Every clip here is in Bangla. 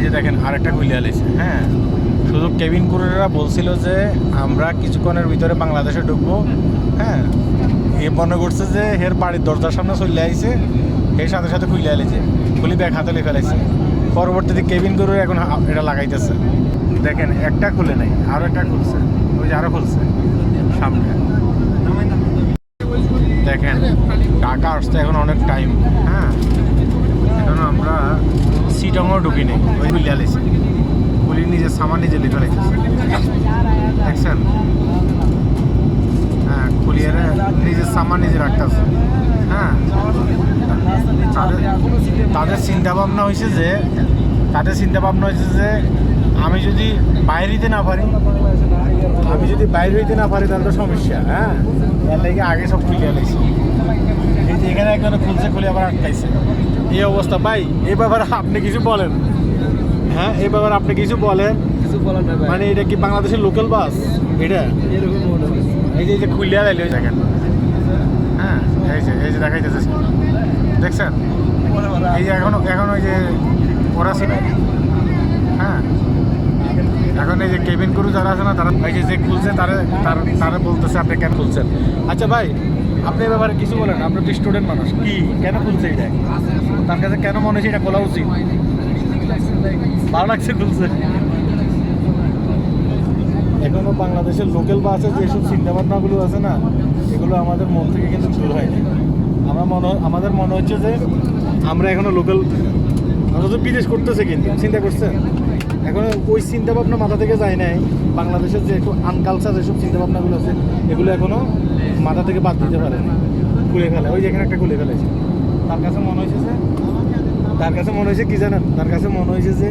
যে দেখেন আরেকটা খুলে আলেছে। হ্যাঁ, শুধু কেবিন ক্রুরা বলছিল যে আমরা কিছুক্ষণের ভিতরে বাংলাদেশে ঢুকবো। হ্যাঁ, এ মনে করছে যে এর বাড়ির দরজার সামনে চলে আইছে, এর সাথে সাথে খুলে আলেছে, খুলি ব্যাগ হাতে লিখে ফেলাইছে। পরবর্তীতে কেবিন ক্রু এখন এটা লাগাইতেছে। দেখেন একটা খুলে নাই, আরও একটা খুলছে, ওই যে আরও খুলছে সামনে। দেখেন ঢাকা আসতে এখন অনেক টাইম। হ্যাঁ, এখন আমরা সিটংও ঢুকি নেই, ওই খুলে আলেছে, খুলি নিজের সামান নিজে লিখে লাইতেছে। দেখছেন? হ্যাঁ, খুলিয়ে নিজের সামান নিজে রাখতেছে। হ্যাঁ, তাদের চিন্তা ভাবনা হয়েছে যে আমি যদি বাইরে হইতে না পারি, তাহলে তো সমস্যা। হ্যাঁ, তার লাগে আগে সব খুলিয়ে আলাইছি। এই যে এখানে একজন খুলছে, খুলে আবার আটকাইছে, এই অবস্থা। ভাই এই ব্যাপারে আপনি কিছু বলেন? হ্যাঁ, এই ব্যাপারে আপনি কিছু বলেন? মানে এটা কি বাংলাদেশের লোকাল বাস? এটা এই যে খুলে আলাইলে দেখেন। হ্যাঁ, এই যে দেখাইতেছে, দেখছেন? এই যে এখন ওই যে ওরা ছিল। হ্যাঁ, এখন এই যে কেবিন ক্রু যারা আছে না, তারা এই যে খুলছে তারা বলতেছে আপনি কেন খুলছেন। আচ্ছা ভাই, আপনি এ ব্যাপারে কিছু বলেন? আপনি তো স্টুডেন্ট মানুষ, কি কেন খুলছে এটা? তার কাছে কেন মনে হচ্ছে এটা খোলা উচিত? ভালো লাগছে খুলছে। এখনো বাংলাদেশের লোকাল বাসে যেসব চিন্তাভাবনাগুলো আছে না, এগুলো আমাদের মন থেকে কিন্তু দূর হয়নি। আমাদের মনে হচ্ছে যে আমরা এখনো লোকাল, অথচ বিদেশ করতেছে। কিন্তু চিন্তা করছেন, এখন ওই চিন্তাভাবনা মাথা থেকে যায় নাই। বাংলাদেশের যে একটু আনকালচার যেসব চিন্তাভাবনাগুলো আছে, এগুলো এখনও মাথা থেকে বাদ দিতে পারে, খুলে ফেলে। ওই যেখানে একটা খুলে ফেলেছে, তার কাছে মনে হয়েছে কি জানেন? তার কাছে মনে হয়েছে যে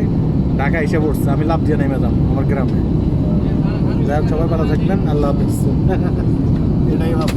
ঢাকা এসে পড়ছে, আমি লাভ দিয়ে নেমে যাম আমার গ্রামে। যাই হোক, সবাই ভালো থাকবেন, আল্লাহ হাফেজ। এটাই ভাব।